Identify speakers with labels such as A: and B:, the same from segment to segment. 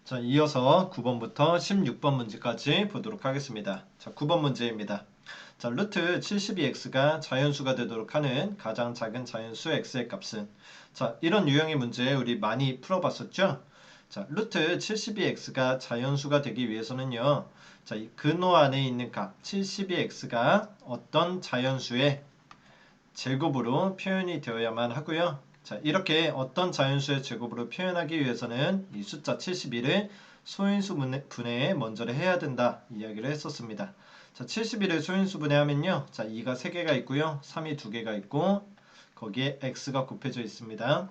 A: 자, 이어서 9번부터 16번 문제까지 보도록 하겠습니다. 자, 9번 문제입니다. 자, 루트 72x가 자연수가 되도록 하는 가장 작은 자연수 x의 값은, 자, 이런 유형의 문제 우리 많이 풀어봤었죠? 자, 루트 72x가 자연수가 되기 위해서는요, 자, 이 근호 안에 있는 값 72x가 어떤 자연수의 제곱으로 표현이 되어야만 하고요. 자, 이렇게 어떤 자연수의 제곱으로 표현하기 위해서는 이 숫자 71을 소인수 분해에 먼저 해야 된다 이야기를 했었습니다. 자, 71을 소인수 분해하면요, 자, 2가 3개가 있고요, 3이 2개가 있고 거기에 x가 곱해져 있습니다.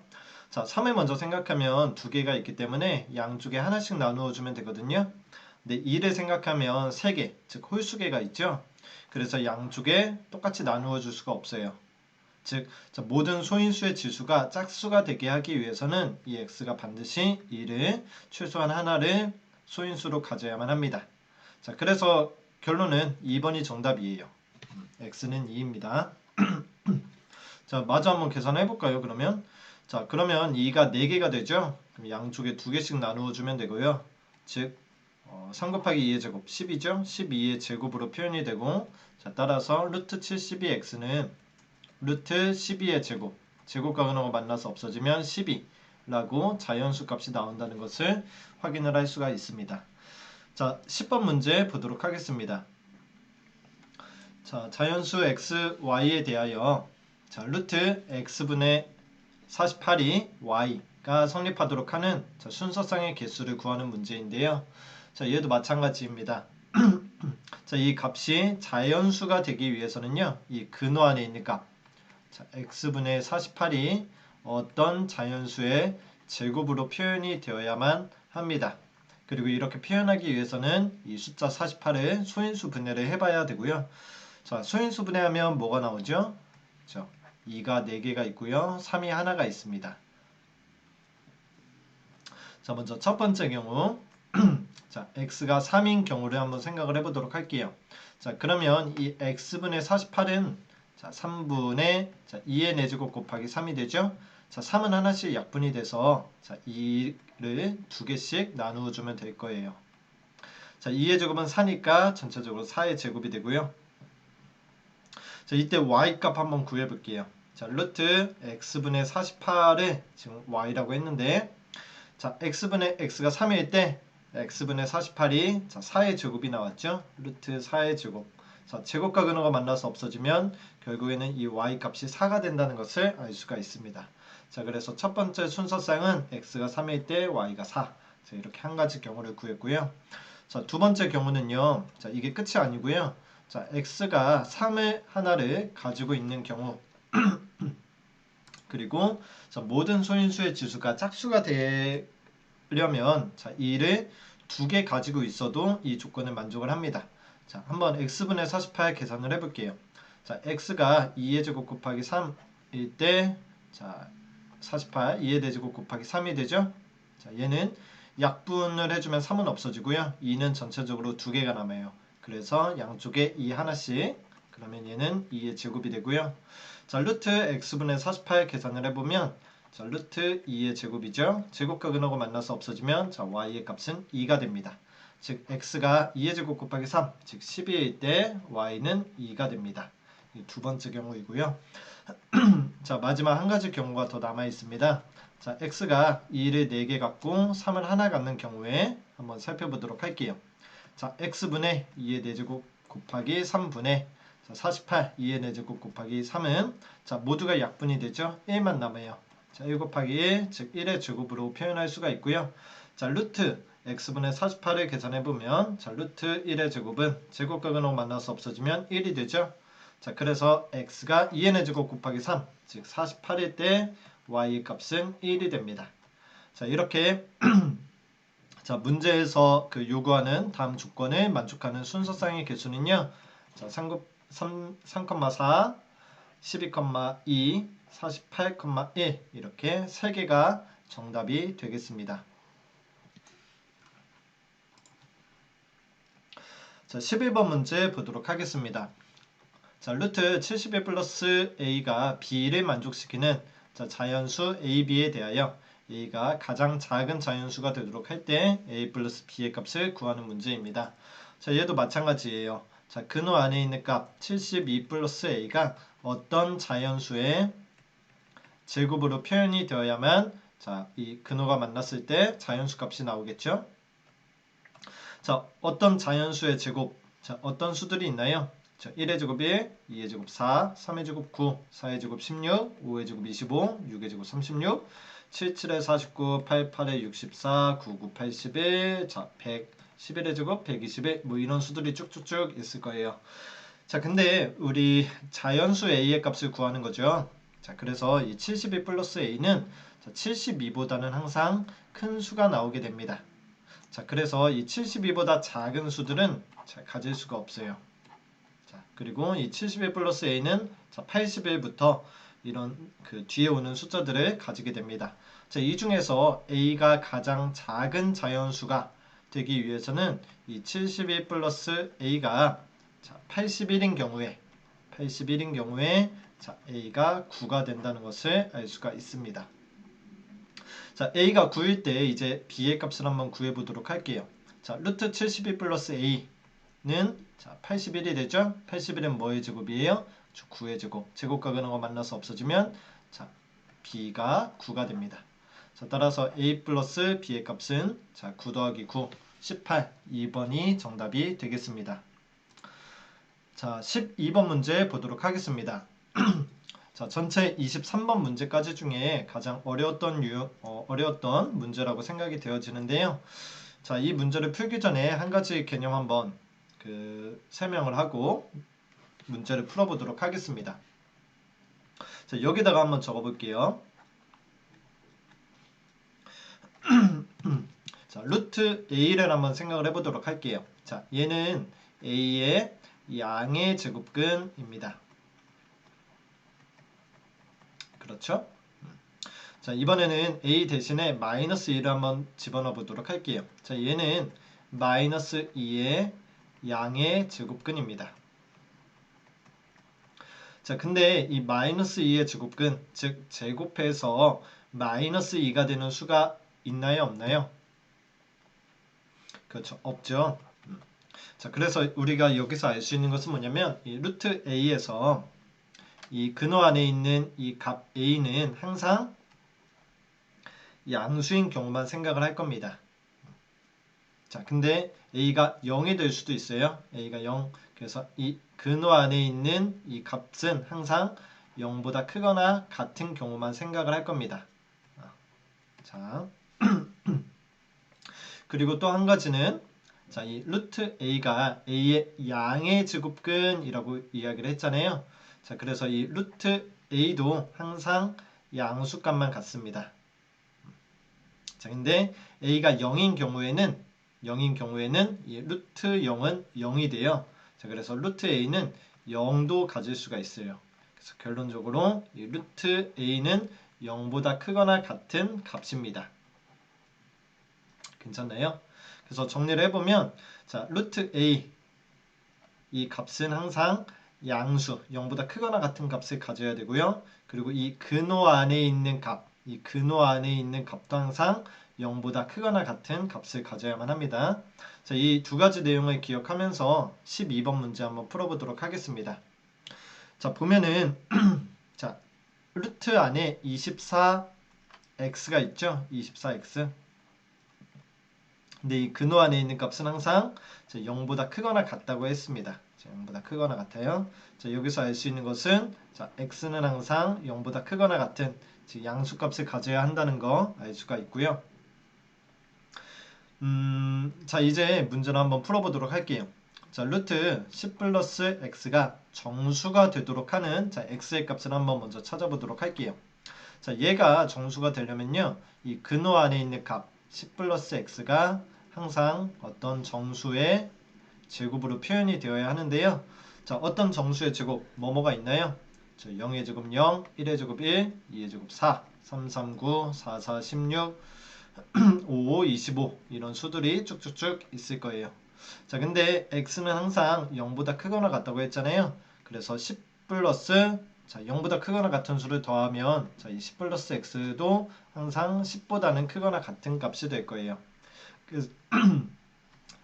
A: 자, 3을 먼저 생각하면 2개가 있기 때문에 양쪽에 하나씩 나누어 주면 되거든요. 근데 2를 생각하면 3개, 즉 홀수개가 있죠. 그래서 양쪽에 똑같이 나누어 줄 수가 없어요. 즉, 모든 소인수의 지수가 짝수가 되게 하기 위해서는 이 x가 반드시 2를 최소한 하나를 소인수로 가져야만 합니다. 자, 그래서 결론은 2번이 정답이에요. x는 2입니다. 자, 마저 한번 계산해 볼까요? 그러면 2가 4개가 되죠? 그럼 양쪽에 2개씩 나누어 주면 되고요. 즉 3 곱하기 2의 제곱 10이죠? 12의 제곱으로 표현이 되고, 자, 따라서 루트 72x는 루트 12의 제곱, 제곱과 근호가 만나서 없어지면 12라고 자연수 값이 나온다는 것을 확인을 할 수가 있습니다. 자, 10번 문제 보도록 하겠습니다. 자, 자연수 x, y에 대하여 자, 루트 x분의 48이 y가 성립하도록 하는 자, 순서상의 개수를 구하는 문제인데요. 자, 얘도 마찬가지입니다. 자, 이 값이 자연수가 되기 위해서는요, 이 근호 안에 있는 값, 자, x분의 48이 어떤 자연수의 제곱으로 표현이 되어야만 합니다. 그리고 이렇게 표현하기 위해서는 이 숫자 48을 소인수 분해를 해봐야 되고요. 자, 소인수 분해하면 뭐가 나오죠? 그렇죠? 2가 4개가 있고요. 3이 하나가 있습니다. 자, 먼저 첫 번째 경우 자, x가 3인 경우를 한번 생각을 해보도록 할게요. 자, 그러면 이 x분의 48은 자, 3분의 2의 4제곱 곱하기 3이 되죠? 자, 3은 하나씩 약분이 돼서 자, 2를 2개씩 나누어 주면 될 거예요. 자, 2의 제곱은 4니까 전체적으로 4의 제곱이 되고요. 자, 이때 y 값 한번 구해 볼게요. 자, 루트 x분의 48을 지금 y라고 했는데, 자, x분의 x가 3일 때 x분의 48이 자, 4의 제곱이 나왔죠? 루트 4의 제곱. 자, 제곱과 근호가 만나서 없어지면 결국에는 이 y 값이 4가 된다는 것을 알 수가 있습니다. 자, 그래서 첫 번째 순서상은 x가 3일 때 y가 4. 자, 이렇게 한 가지 경우를 구했고요. 자, 두 번째 경우는요. 자, 이게 끝이 아니고요. 자, x가 3을 하나를 가지고 있는 경우 그리고 자, 모든 소인수의 지수가 짝수가 되려면 자, 2를 2개 가지고 있어도 이 조건을 만족을 합니다. 자, 한번 x분의 48 계산을 해볼게요. 자, x가 2의 제곱 곱하기 3일 때 자, 48, 2의 대제곱 곱하기 3이 되죠? 자, 얘는 약분을 해주면 3은 없어지고요. 2는 전체적으로 2개가 남아요. 그래서 양쪽에 2 하나씩, 그러면 얘는 2의 제곱이 되고요. 자, 루트 x분의 48 계산을 해보면 자, 루트 2의 제곱이죠. 제곱과 근호가 만나서 없어지면 자, y의 값은 2가 됩니다. 즉 x가 2의 제곱 곱하기 3, 즉 12일 때 y는 2가 됩니다. 이 두 번째 경우이고요. 자, 마지막 한 가지 경우가 더 남아 있습니다. 자, x가 2를 4개 갖고 3을 하나 갖는 경우에 한번 살펴보도록 할게요. 자, x분의 2의 4제곱 곱하기 3분의 자, 48, 2의 4제곱 곱하기 3은 자, 모두가 약분이 되죠. 1만 남아요. 자, 1 곱하기 1, 즉 1의 제곱으로 표현할 수가 있고요. 자, 루트 x분의 48을 계산해보면 자, 루트 1의 제곱은 제곱과 근호가 만나서 없어지면 1이 되죠. 자, 그래서 x가 2의 4제곱 곱하기 3, 즉 48일 때 y의 값은 1이 됩니다. 자, 이렇게 자, 문제에서 그 요구하는 다음 조건을 만족하는 순서상의 개수는요. 자, 3,4, 12,2, 48,1 이렇게 3개가 정답이 되겠습니다. 자, 11번 문제 보도록 하겠습니다. 자, 루트 71 플러스 a가 b를 만족시키는 자, 자연수 ab에 대하여 a가 가장 작은 자연수가 되도록 할 때 a 플러스 b의 값을 구하는 문제입니다. 자, 얘도 마찬가지예요. 자, 근호 안에 있는 값 72 플러스 a가 어떤 자연수의 제곱으로 표현이 되어야만 자, 이 근호가 만났을 때 자연수 값이 나오겠죠? 자, 어떤 자연수의 제곱, 자, 어떤 수들이 있나요? 자, 1의 제곱 1, 2의 제곱 4, 3의 제곱 9, 4의 제곱 16, 5의 제곱 25, 6의 제곱 36, 7, 7에 49, 8, 8에 64, 9, 9, 81, 자, 100, 11의 제곱 121, 뭐 이런 수들이 쭉쭉쭉 있을 거예요. 자, 근데 우리 자연수 a의 값을 구하는 거죠. 자, 그래서 이 72 플러스 a는 72보다는 항상 큰 수가 나오게 됩니다. 자, 그래서 이 72보다 작은 수들은 가질 수가 없어요. 자, 그리고 이 71 플러스 a는 81부터 이런 그 뒤에 오는 숫자들을 가지게 됩니다. 자, 이 중에서 a가 가장 작은 자연수가 되기 위해서는 이 71 플러스 a가 81인 경우에 자, a가 9가 된다는 것을 알 수가 있습니다. 자, a가 9일 때 이제 b의 값을 한번 구해보도록 할게요. 자, 루트 72 플러스 a는 자, 81이 되죠? 81은 뭐의 제곱이에요? 9의 제곱. 제곱과 근호가 만나서 없어지면 자, b가 9가 됩니다. 자, 따라서 a 플러스 b의 값은 자, 9 더하기 9, 18. 2번이 정답이 되겠습니다. 자, 12번 문제 보도록 하겠습니다. 자, 전체 23번 문제까지 중에 가장 어려웠던 문제라고 생각이 되어지는데요. 자, 이 문제를 풀기 전에 한 가지 개념 한번 설명을 하고 문제를 풀어보도록 하겠습니다. 자, 여기다가 한번 적어볼게요. 자, 루트 a를 한번 생각을 해보도록 할게요. 자, 얘는 a의 양의 제곱근입니다. 그렇죠? 자, 이번에는 a 대신에 마이너스 2를 한번 집어넣어 보도록 할게요. 자, 얘는 마이너스 2의 양의 제곱근입니다. 자, 근데 이 마이너스 2의 제곱근, 즉 제곱해서 마이너스 2가 되는 수가 있나요, 없나요? 그렇죠, 없죠. 자, 그래서 우리가 여기서 알 수 있는 것은 뭐냐면 이 루트 a에서 이 근호 안에 있는 이 값 a는 항상 양수인 경우만 생각을 할 겁니다. 자, 근데 a가 0이 될 수도 있어요. a가 0. 그래서 이 근호 안에 있는 이 값은 항상 0보다 크거나 같은 경우만 생각을 할 겁니다. 자, 그리고 또 한 가지는 자, 이 루트 a가 a의 양의 제곱근이라고 이야기를 했잖아요. 자, 그래서 이 루트 a도 항상 양수값만 같습니다. 자, 근데 a가 0인 경우에는 이 루트 0은 0이 돼요. 자, 그래서 루트 a는 0도 가질 수가 있어요. 그래서 결론적으로 이 루트 a는 0보다 크거나 같은 값입니다. 괜찮나요? 그래서 정리를 해보면 자, 루트 a 이 값은 항상 양수 0보다 크거나 같은 값을 가져야 되고요. 그리고 이 근호 안에 있는 값도 항상 0보다 크거나 같은 값을 가져야만 합니다. 자, 이 두 가지 내용을 기억하면서 12번 문제 한번 풀어보도록 하겠습니다. 자, 보면은 자, 루트 안에 24x가 있죠. 24x. 근데 이 근호 안에 있는 값은 항상 0보다 크거나 같다고 했습니다. 0보다 크거나 같아요. 자, 여기서 알 수 있는 것은 자, x는 항상 0보다 크거나 같은 즉 양수값을 가져야 한다는 거 알 수가 있고요. 자, 이제 문제를 한번 풀어보도록 할게요. 자, 루트 10 플러스 x가 정수가 되도록 하는 자, x의 값을 한번 먼저 찾아보도록 할게요. 자, 얘가 정수가 되려면요. 이 근호 안에 있는 값 10 플러스 x가 항상 어떤 정수의 제곱으로 표현이 되어야 하는데요. 자, 어떤 정수의 제곱 뭐뭐가 있나요? 자, 0의 제곱 0, 1의 제곱 1, 2의 제곱 4, 3, 3, 9, 4, 4, 16, 5, 5, 25 이런 수들이 쭉쭉쭉 있을 거예요. 자, 근데 x는 항상 0보다 크거나 같다고 했잖아요. 그래서 10 플러스 자, 0보다 크거나 같은 수를 더하면 자, 이 10 플러스 x도 항상 10보다는 크거나 같은 값이 될 거예요.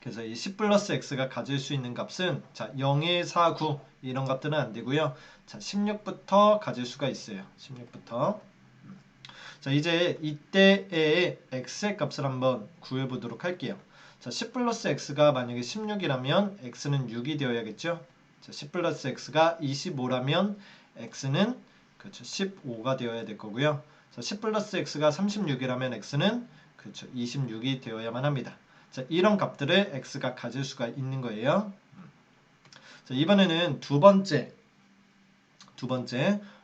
A: 그래서 이 10 플러스 x가 가질 수 있는 값은 자, 0, 1, 4, 9 이런 값들은 안 되고요. 자, 16부터 가질 수가 있어요. 16부터. 자, 이제 이때의 x의 값을 한번 구해 보도록 할게요. 자, 10 플러스 x가 만약에 16이라면 x는 6이 되어야겠죠. 자, 10 플러스 x가 25라면 x는 그렇죠. 15가 되어야 될 거고요. 자, 10 플러스 x가 36이라면 x는 그렇죠. 26이 되어야만 합니다. 자, 이런 값들을 x가 가질 수가 있는 거예요. 자, 이번에는 두 번째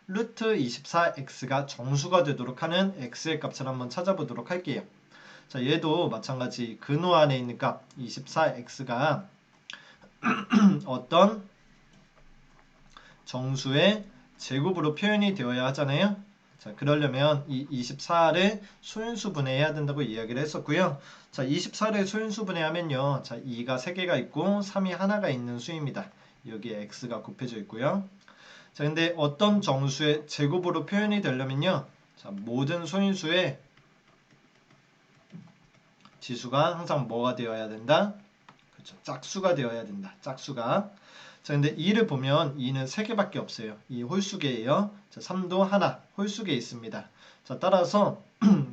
A: 루트 24x가 정수가 되도록 하는 x의 값을 한번 찾아보도록 할게요. 자, 얘도 마찬가지 근호 안에 있는 값 24x가 어떤 정수의 제곱으로 표현이 되어야 하잖아요. 자, 그러려면 이 24를 소인수분해해야 된다고 이야기를 했었고요. 자, 24를 소인수분해하면요. 자, 2가 3개가 있고 3이 하나가 있는 수입니다. 여기에 x가 곱해져 있고요. 자, 근데 어떤 정수의 제곱으로 표현이 되려면요. 자, 모든 소인수의 지수가 항상 뭐가 되어야 된다? 그렇죠. 짝수가 되어야 된다. 짝수가. 자, 근데 2를 보면 2는 3개밖에 없어요. 이 홀수계예요. 자, 3도 하나 홀수계 있습니다. 자, 따라서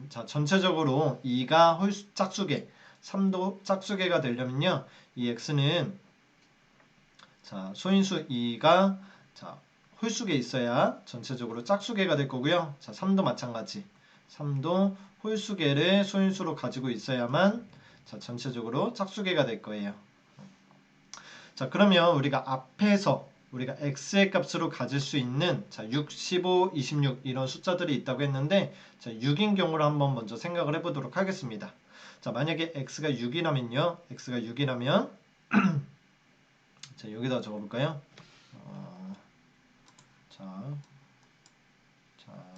A: 자, 전체적으로 2가 짝수계, 3도 짝수계가 되려면요. 이 x는 자, 소인수 2가 자, 홀수계 있어야 전체적으로 짝수계가 될 거고요. 자, 3도 마찬가지. 3도 홀수계를 소인수로 가지고 있어야만 자, 전체적으로 짝수계가 될 거예요. 자, 그러면 우리가 앞에서 우리가 x의 값으로 가질 수 있는 자, 6, 15, 26 이런 숫자들이 있다고 했는데 자, 6인 경우를 한번 먼저 생각을 해보도록 하겠습니다. 자, 만약에 x가 6이라면요. x가 6이라면 자, 여기다 적어볼까요? 자,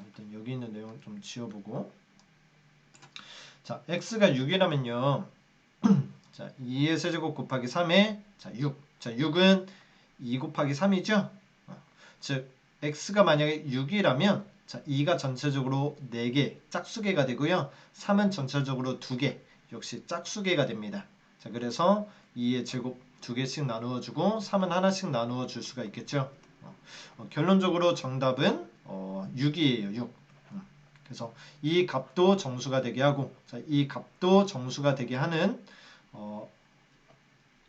A: 일단 여기 있는 내용 좀 지워보고 자, x가 6이라면요. 자, 2의 세제곱 곱하기 3의 자, 6. 자, 6은 2 곱하기 3이죠? 즉, x가 만약에 6이라면 자, 2가 전체적으로 4개, 짝수계가 되고요. 3은 전체적으로 2개, 역시 짝수계가 됩니다. 자, 그래서 2의 제곱 2개씩 나누어 주고 3은 하나씩 나누어 줄 수가 있겠죠? 결론적으로 정답은 6이에요. 6. 그래서 이 값도 정수가 되게 하고 자, 이 값도 정수가 되게 하는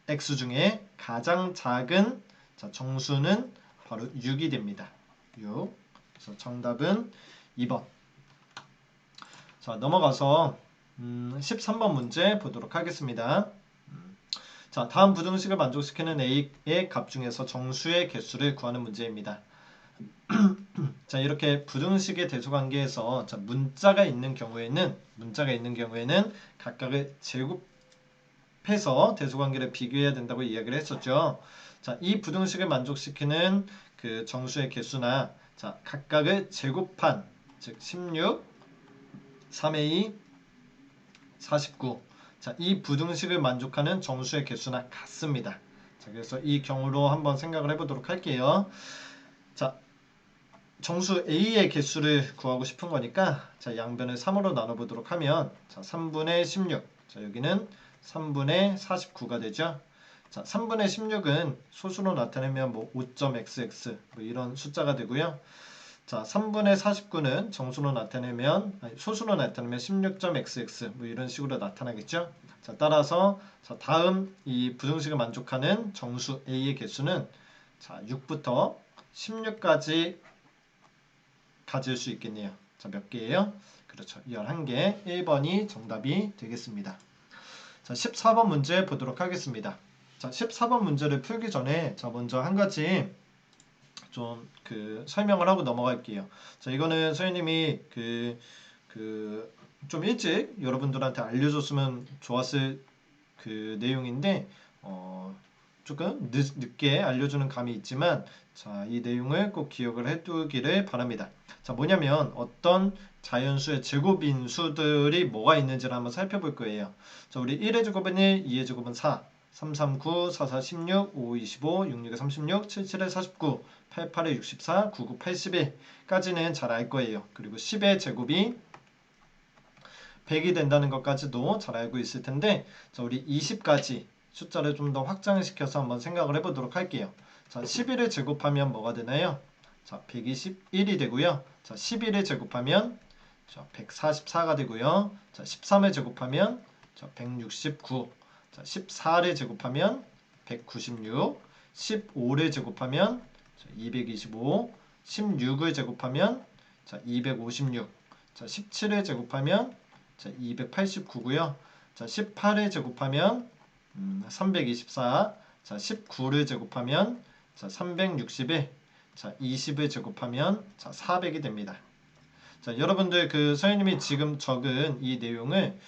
A: x 중에 가장 작은 자, 정수는 바로 6이 됩니다. 6. 그래서 정답은 2번. 자, 넘어가서 13번 문제 보도록 하겠습니다. 자, 다음 부등식을 만족시키는 a의 값 중에서 정수의 개수를 구하는 문제입니다. 자, 이렇게 부등식의 대소관계에서 자, 문자가 있는 경우에는 각각의 제곱해서 대소관계를 비교해야 된다고 이야기를 했었죠. 자, 이 부등식을 만족시키는 그 정수의 개수나 자, 각각을 제곱한 즉 16, 3의 2, 49. 자, 이 부등식을 만족하는 정수의 개수나 같습니다. 자, 그래서 이 경우로 한번 생각을 해보도록 할게요. 자, 정수 A의 개수를 구하고 싶은 거니까 자, 양변을 3으로 나눠보도록 하면 자, 3분의 16. 자, 여기는 3분의 49가 되죠. 자, 3분의 16은 소수로 나타내면 뭐 5.xx 뭐 이런 숫자가 되고요. 자, 3분의 49는 정수로 나타내면 소수로 나타내면 16.xx 뭐 이런 식으로 나타나겠죠. 자, 따라서 자, 다음 이 부등식을 만족하는 정수 A의 개수는 자, 6부터 16까지 가질 수 있겠네요. 자, 몇 개예요? 그렇죠. 11개. 1번이 정답이 되겠습니다. 자, 14번 문제 보도록 하겠습니다. 자, 14번 문제를 풀기 전에 자, 먼저 한 가지 좀 설명을 하고 넘어갈게요. 자, 이거는 선생님이 좀 일찍 여러분들한테 알려줬으면 좋았을 그 내용인데 조금 늦게 알려주는 감이 있지만 자, 이 내용을 꼭 기억을 해두기를 바랍니다. 자, 뭐냐면 어떤 자연수의 제곱인 수들이 뭐가 있는지를 한번 살펴볼 거예요. 자, 우리 1의 제곱은 1, 2의 제곱은 4, 339, 44, 16, 55, 25, 66에 36, 77에 49, 88에 64, 99, 81까지는 잘 알 거예요. 그리고 10의 제곱이 100이 된다는 것까지도 잘 알고 있을 텐데, 자, 우리 20까지 숫자를 좀 더 확장을 시켜서 한번 생각을 해보도록 할게요. 자, 11을 제곱하면 뭐가 되나요? 자, 121이 되고요. 자, 11을 제곱하면 자, 144가 되고요. 자, 13을 제곱하면 자, 169. 자, 14를 제곱하면 196. 15를 제곱하면 자, 225. 16을 제곱하면 자, 256. 자, 17을 제곱하면 자, 289고요. 자, 18을 제곱하면 324. 자, 19를 제곱하면 자, 361. 자, 20을 제곱하면 자, 400이 됩니다. 자, 여러분들 그 선생님이 지금 적은 이 내용을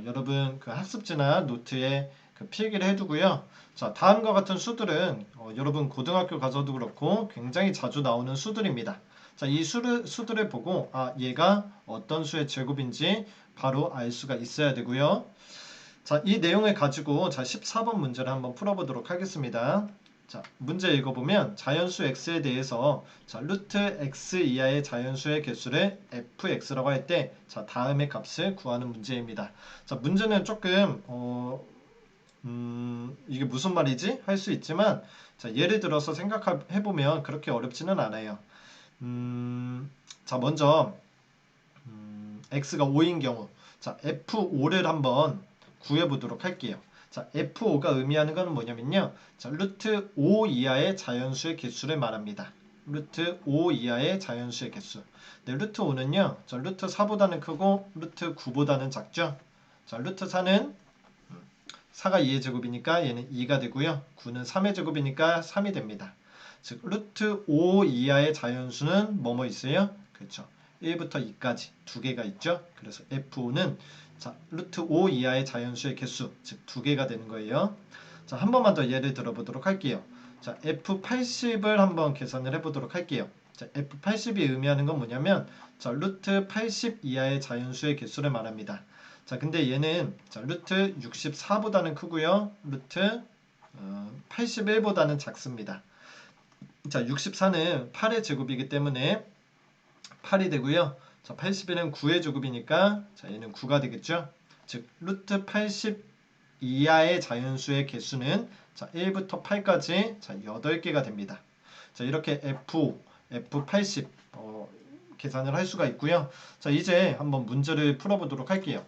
A: 여러분 그 학습지나 노트에 그 필기를 해두고요. 자, 다음과 같은 수들은 여러분 고등학교 가서도 그렇고 굉장히 자주 나오는 수들입니다. 자, 이 수들을 보고 얘가 어떤 수의 제곱인지 바로 알 수가 있어야 되고요. 자, 이 내용을 가지고 자, 14번 문제를 한번 풀어보도록 하겠습니다. 자, 문제 읽어보면 자연수 x에 대해서 자, 루트 x 이하의 자연수의 개수를 fx라고 할 때 자, 다음의 값을 구하는 문제입니다. 자, 문제는 조금 이게 무슨 말이지? 할 수 있지만 자, 예를 들어서 생각해보면 그렇게 어렵지는 않아요. 자, 먼저 x가 5인 경우 자, f5를 한번 구해보도록 할게요. 자, F5가 의미하는 것은 뭐냐면요. 자, 루트 5 이하의 자연수의 개수를 말합니다. 루트 5 이하의 자연수의 개수. 네, 루트 5는요. 자, 루트 4보다는 크고 루트 9보다는 작죠. 자, 루트 4는 4가 2의 제곱이니까 얘는 2가 되고요. 9는 3의 제곱이니까 3이 됩니다. 즉, 루트 5 이하의 자연수는 뭐뭐 있어요? 그렇죠. 1부터 2까지 두 개가 있죠. 그래서 F5는 자, 루트 5 이하의 자연수의 개수, 즉 두 개가 되는 거예요. 자, 한 번만 더 예를 들어보도록 할게요. 자, F80을 한번 계산을 해보도록 할게요. 자, F80이 의미하는 건 뭐냐면 자, 루트 80 이하의 자연수의 개수를 말합니다. 자, 근데 얘는 자, 루트 64보다는 크고요. 루트 81보다는 작습니다. 자, 64는 8의 제곱이기 때문에 8이 되고요. 자, 81은 9의 제곱이니까 자, 얘는 9가 되겠죠. 즉 루트 80 이하의 자연수의 개수는 자, 1부터 8까지 자, 8개가 됩니다. 자, 이렇게 F5, F80 계산을 할 수가 있고요. 자, 이제 한번 문제를 풀어보도록 할게요.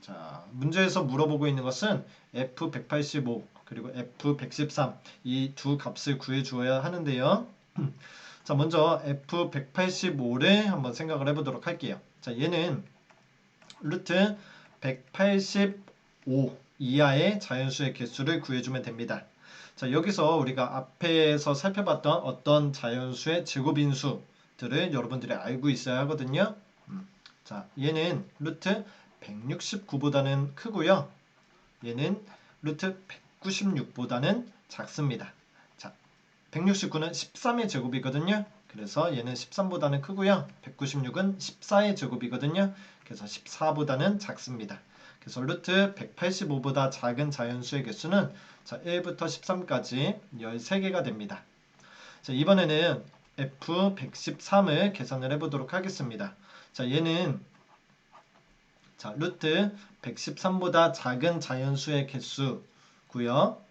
A: 자, 문제에서 물어보고 있는 것은 F185 그리고 F113 이 두 값을 구해 주어야 하는데요. 자, 먼저 F185를 한번 생각을 해보도록 할게요. 자, 얘는 루트 185 이하의 자연수의 개수를 구해주면 됩니다. 자, 여기서 우리가 앞에서 살펴봤던 어떤 자연수의 제곱인수들을 여러분들이 알고 있어야 하거든요. 자, 얘는 루트 169보다는 크고요. 얘는 루트 196보다는 작습니다. 169는 13의 제곱이거든요. 그래서 얘는 13보다는 크고요. 196은 14의 제곱이거든요. 그래서 14보다는 작습니다. 그래서 루트 185보다 작은 자연수의 개수는 자, 1부터 13까지 13개가 됩니다. 자, 이번에는 F113을 계산을 해보도록 하겠습니다. 자, 얘는 자, 루트 113보다 작은 자연수의 개수고요.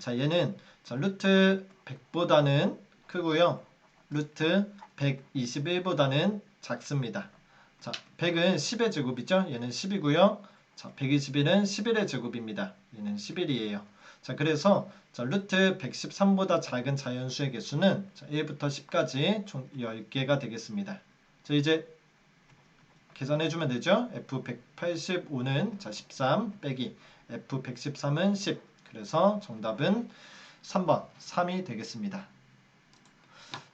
A: 자, 얘는 자, 루트 100보다는 크고요. 루트 121보다는 작습니다. 자, 100은 10의 제곱이죠. 얘는 10이고요. 자, 121은 11의 제곱입니다. 얘는 11이에요. 자, 그래서 자, 루트 113보다 작은 자연수의 개수는 자, 1부터 10까지 총 10개가 되겠습니다. 자, 이제 계산해주면 되죠. F185는 자, 13 빼기 F113은 10. 그래서 정답은 3번 3이 되겠습니다.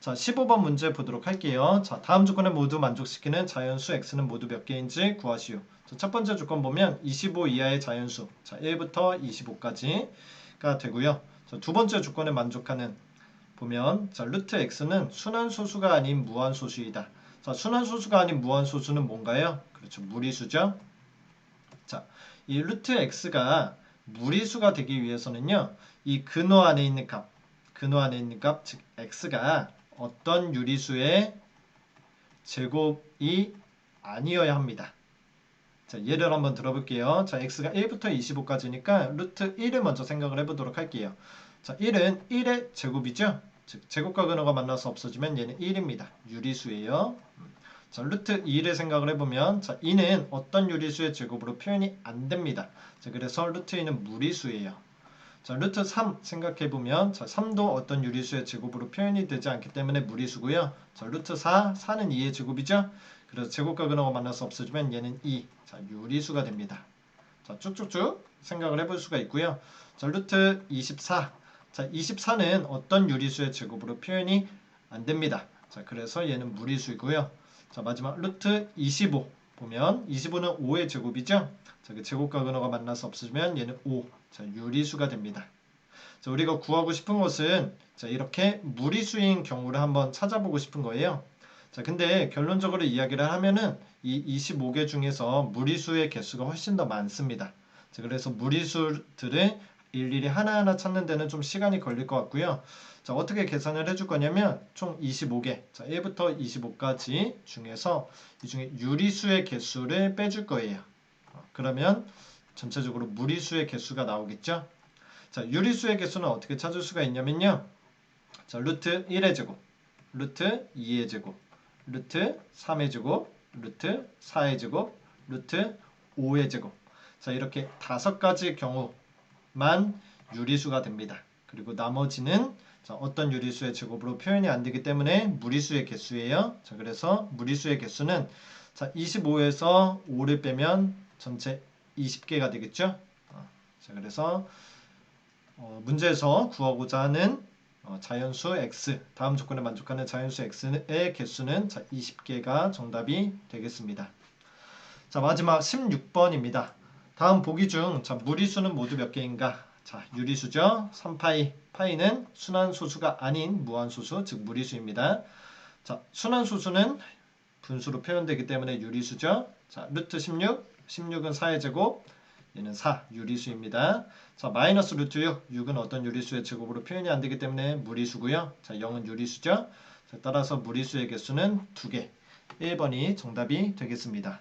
A: 자, 15번 문제 보도록 할게요. 자, 다음 조건을 모두 만족시키는 자연수 x는 모두 몇 개인지 구하시오. 자, 첫 번째 조건 보면 25 이하의 자연수. 자, 1부터 25까지가 되고요. 자, 두 번째 조건에 만족하는 보면 자, 루트 x는 순환소수가 아닌 무한소수이다. 자, 순환소수가 아닌 무한소수는 뭔가요? 그렇죠. 무리수죠. 자, 이 루트 x가 무리수가 되기 위해서는요. 이 근호 안에 있는 값, 즉 x가 어떤 유리수의 제곱이 아니어야 합니다. 자, 예를 한번 들어볼게요. 자, x가 1부터 25까지니까 루트 1을 먼저 생각을 해보도록 할게요. 자, 1은 1의 제곱이죠. 즉 제곱과 근호가 만나서 없어지면 얘는 1입니다. 유리수예요. 자, 루트 2를 생각을 해보면 자, 2는 어떤 유리수의 제곱으로 표현이 안 됩니다. 자, 그래서 루트 2는 무리수예요. 자, 루트 3 생각해보면 자, 3도 어떤 유리수의 제곱으로 표현이 되지 않기 때문에 무리수고요. 자, 루트 4는 2의 제곱이죠. 그래서 제곱과 근호가 만나서 없어지면 얘는 2. 자, 유리수가 됩니다. 자, 쭉쭉쭉 생각을 해볼 수가 있고요. 자, 루트 24. 자, 24는 어떤 유리수의 제곱으로 표현이 안 됩니다. 자, 그래서 얘는 무리수이고요. 자, 마지막 루트 25 보면 25는 5의 제곱이죠. 자, 그 제곱과 근호가 만나서 없어지면 얘는 5. 자, 유리수가 됩니다. 자, 우리가 구하고 싶은 것은 자, 이렇게 무리수인 경우를 한번 찾아보고 싶은 거예요. 자, 근데 결론적으로 이야기를 하면은 이 25개 중에서 무리수의 개수가 훨씬 더 많습니다. 자, 그래서 무리수들을 일일이 하나하나 찾는 데는 좀 시간이 걸릴 것 같고요. 자, 어떻게 계산을 해줄 거냐면 총 25개, 자, 1부터 25까지 중에서 이 중에 유리수의 개수를 빼줄 거예요. 그러면 전체적으로 무리수의 개수가 나오겠죠. 자, 유리수의 개수는 어떻게 찾을 수가 있냐면요. 자, 루트 1의 제곱, 루트 2의 제곱, 루트 3의 제곱, 루트 4의 제곱, 루트 5의 제곱. 자, 이렇게 5가지 경우만 유리수가 됩니다. 그리고 나머지는 자, 어떤 유리수의 제곱으로 표현이 안 되기 때문에 무리수의 개수예요. 자, 그래서 무리수의 개수는 자, 25에서 5를 빼면 전체 20개가 되겠죠. 자, 그래서 문제에서 구하고자 하는 자연수 x, 다음 조건에 만족하는 자연수 x의 개수는 자, 20개가 정답이 되겠습니다. 자, 마지막 16번입니다. 다음 보기 중 자, 무리수는 모두 몇 개인가? 자, 유리수죠. 3파이. 파이는 순환소수가 아닌 무한소수, 즉 무리수입니다. 자, 순환소수는 분수로 표현되기 때문에 유리수죠. 자, 루트 16. 16은 4의 제곱. 얘는 4. 유리수입니다. 자, 마이너스 루트 6. 6은 어떤 유리수의 제곱으로 표현이 안 되기 때문에 무리수고요. 자, 0은 유리수죠. 자, 따라서 무리수의 개수는 2개. 1번이 정답이 되겠습니다.